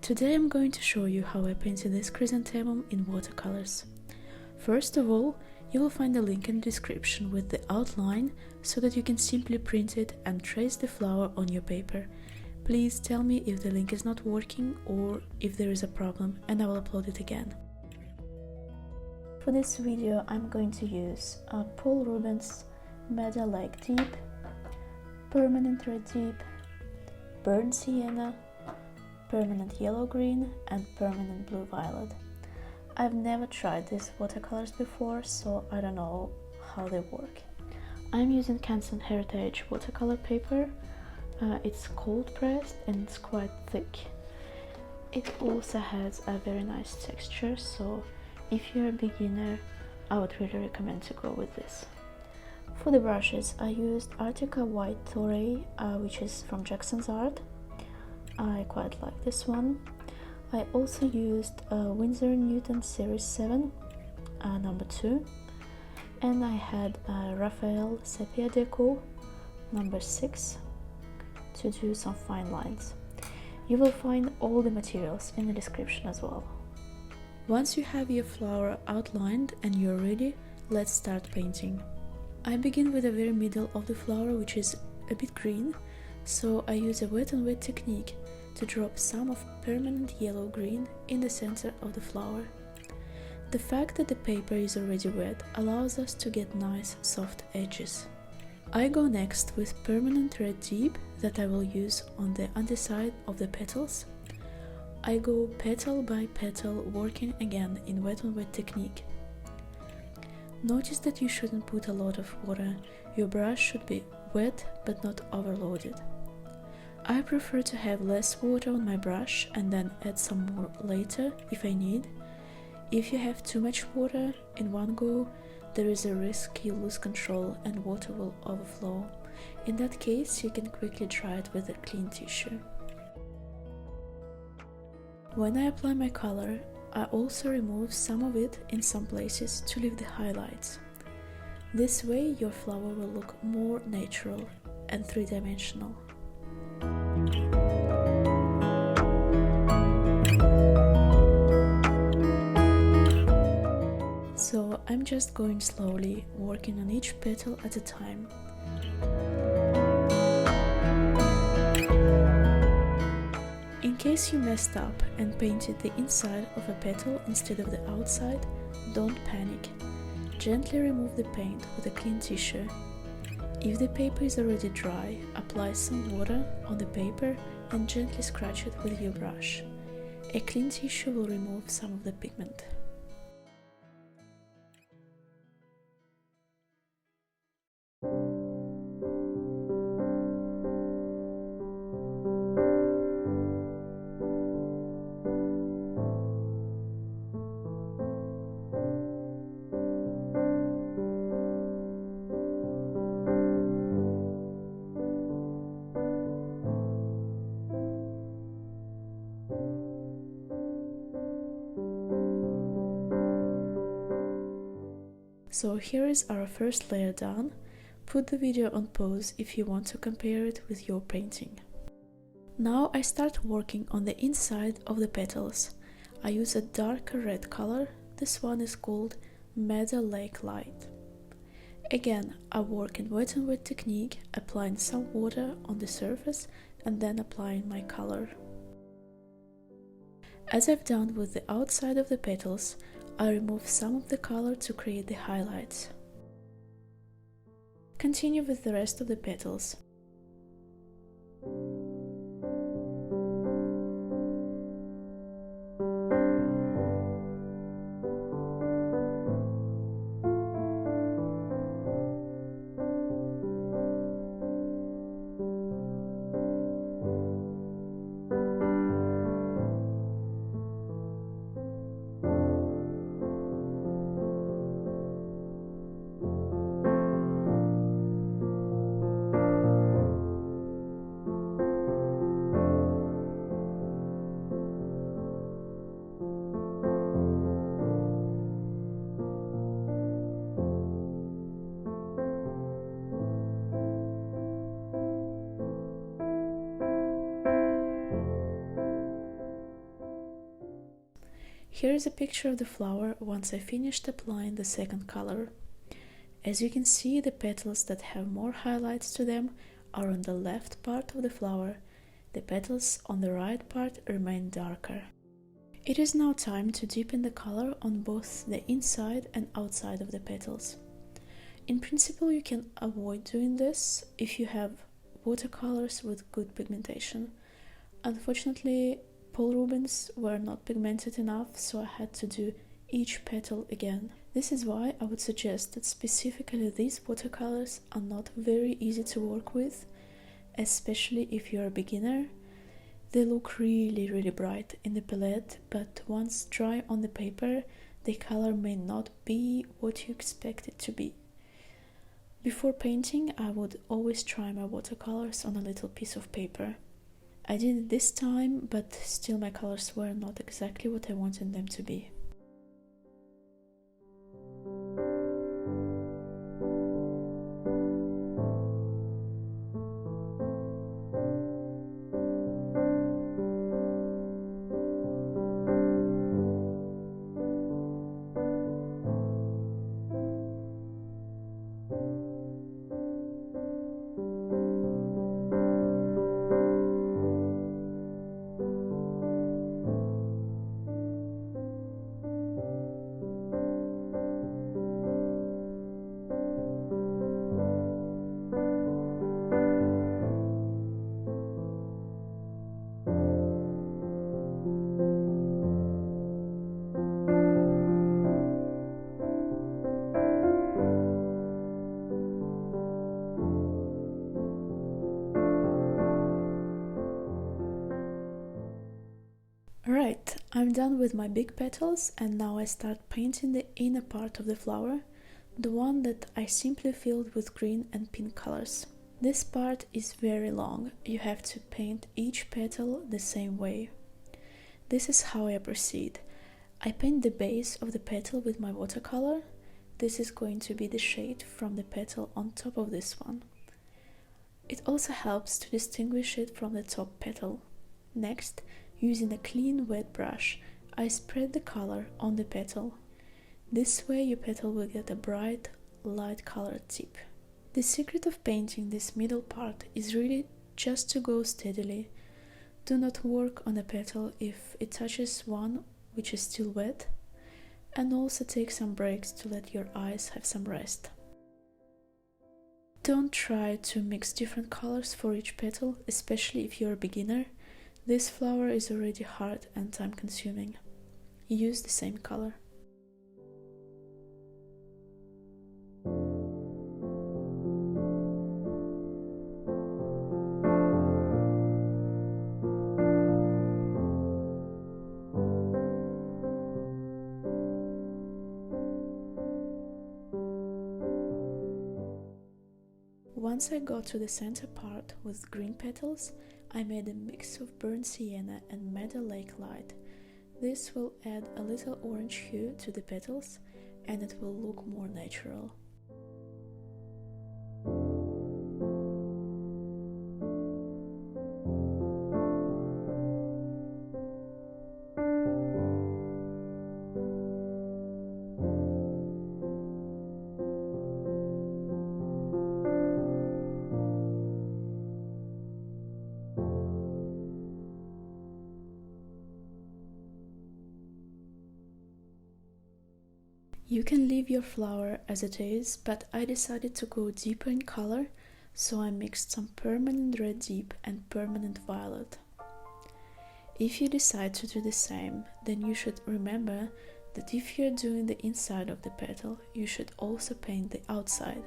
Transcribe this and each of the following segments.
Today I'm going to show you how I painted this chrysanthemum in watercolors. First of all, you will find a link in the description with the outline so that you can simply print it and trace the flower on your paper. Please tell me if the link is not working or if there is a problem and I will upload it again. For this video I'm going to use Paul Rubens Meadow Lake Deep, Permanent Red Deep, Burnt Sienna, Permanent Yellow-Green and Permanent Blue-Violet. I've never tried these watercolors before, so I don't know how they work. I'm using Canson Héritage watercolor paper. It's cold pressed and it's quite thick. It also has a very nice texture, so if you're a beginner, I would really recommend to go with this. For the brushes, I used Arctica white toray, which is from Jackson's Art. I quite like this one. I also used Winsor Newton Series 7, number 2, and I had Raphael Sepia Deco, number 6, to do some fine lines. You will find all the materials in the description as well. Once you have your flower outlined and you're ready, let's start painting. I begin with the very middle of the flower, which is a bit green, so I use a wet and wet technique to drop some of permanent yellow-green in the center of the flower. The fact that the paper is already wet allows us to get nice soft edges. I go next with permanent red deep that I will use on the underside of the petals. I go petal by petal, working again in wet and wet technique. Notice that you shouldn't put a lot of water. Your brush should be wet but not overloaded. I prefer to have less water on my brush and then add some more later if I need. If you have too much water in one go, there is a risk you lose control and water will overflow. In that case, you can quickly dry it with a clean tissue. When I apply my color, I also remove some of it in some places to leave the highlights. This way your flower will look more natural and three-dimensional. So I'm just going slowly, working on each petal at a time. In case you messed up and painted the inside of a petal instead of the outside, don't panic. Gently remove the paint with a clean tissue. If the paper is already dry, apply some water on the paper and gently scratch it with your brush. A clean tissue will remove some of the pigment. So here is our first layer done. Put the video on pause if you want to compare it with your painting. Now I start working on the inside of the petals. I use a darker red color. This one is called Meadow Lake Light. Again, I work in wet and wet technique, applying some water on the surface and then applying my color. As I've done with the outside of the petals, I remove some of the color to create the highlights. Continue with the rest of the petals. Here is a picture of the flower once I finished applying the second color. As you can see, the petals that have more highlights to them are on the left part of the flower. The petals on the right part remain darker. It is now time to deepen the color on both the inside and outside of the petals. In principle, you can avoid doing this if you have watercolors with good pigmentation. Unfortunately, Paul Rubens were not pigmented enough, so I had to do each petal again. This is why I would suggest that specifically these watercolors are not very easy to work with, especially if you're a beginner. They look really bright in the palette, but once dry on the paper, the color may not be what you expect it to be. Before painting, I would always try my watercolors on a little piece of paper. I did it this time, but still my colors were not exactly what I wanted them to be. Alright, I'm done with my big petals and now I start painting the inner part of the flower, the one that I simply filled with green and pink colors. This part is very long, you have to paint each petal the same way. This is how I proceed. I paint the base of the petal with my watercolor. This is going to be the shade from the petal on top of this one. It also helps to distinguish it from the top petal. Next, using a clean wet brush, I spread the color on the petal. This way your petal will get a bright, light colored tip. The secret of painting this middle part is really just to go steadily. Do not work on a petal if it touches one which is still wet, and also take some breaks to let your eyes have some rest. Don't try to mix different colors for each petal, especially if you're a beginner. This flower is already hard and time-consuming. Use the same color. Once I got to the center part with green petals, I made a mix of burnt sienna and meadow lake light. This will add a little orange hue to the petals and it will look more natural. You can leave your flower as it is, but I decided to go deeper in color, so I mixed some permanent red deep and permanent violet. If you decide to do the same, then you should remember that if you're doing the inside of the petal, you should also paint the outside.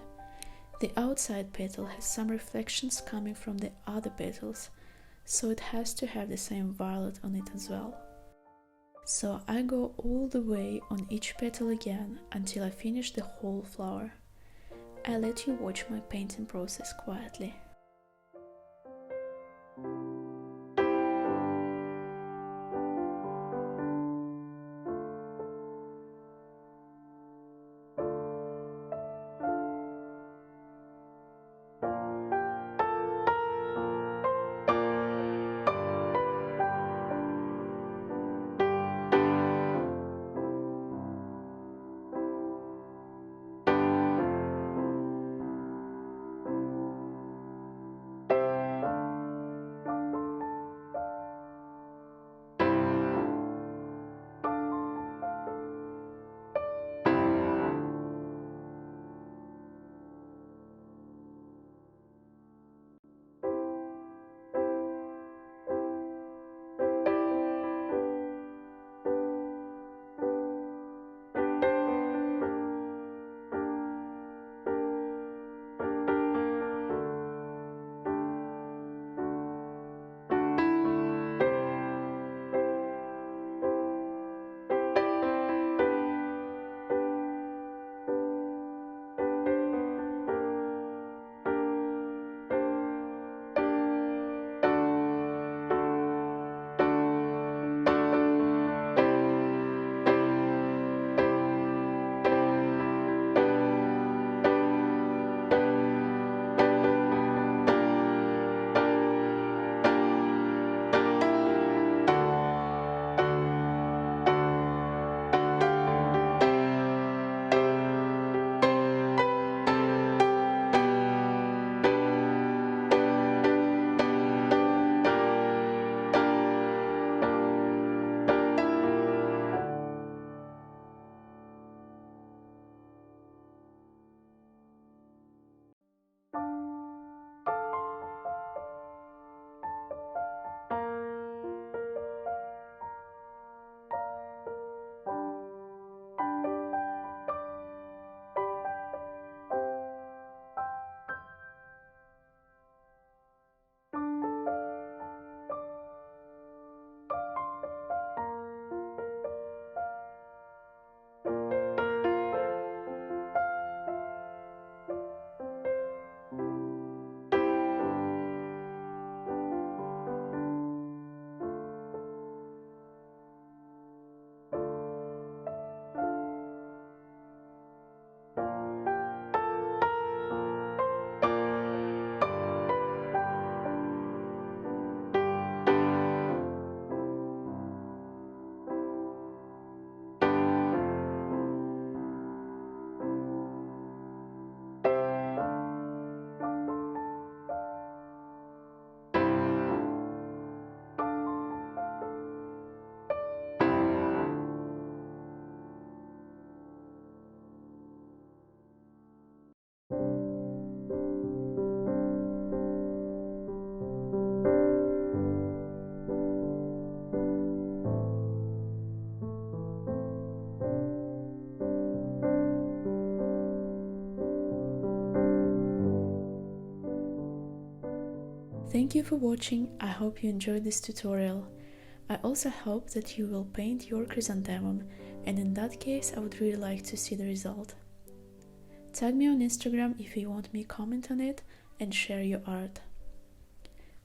The outside petal has some reflections coming from the other petals, so it has to have the same violet on it as well. So I go all the way on each petal again until I finish the whole flower. I let you watch my painting process quietly. Thank you for watching, I hope you enjoyed this tutorial. I also hope that you will paint your chrysanthemum, and in that case I would really like to see the result. Tag me on Instagram if you want me to comment on it and share your art.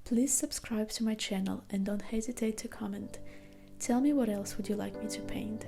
Please subscribe to my channel and don't hesitate to comment. Tell me what else would you like me to paint.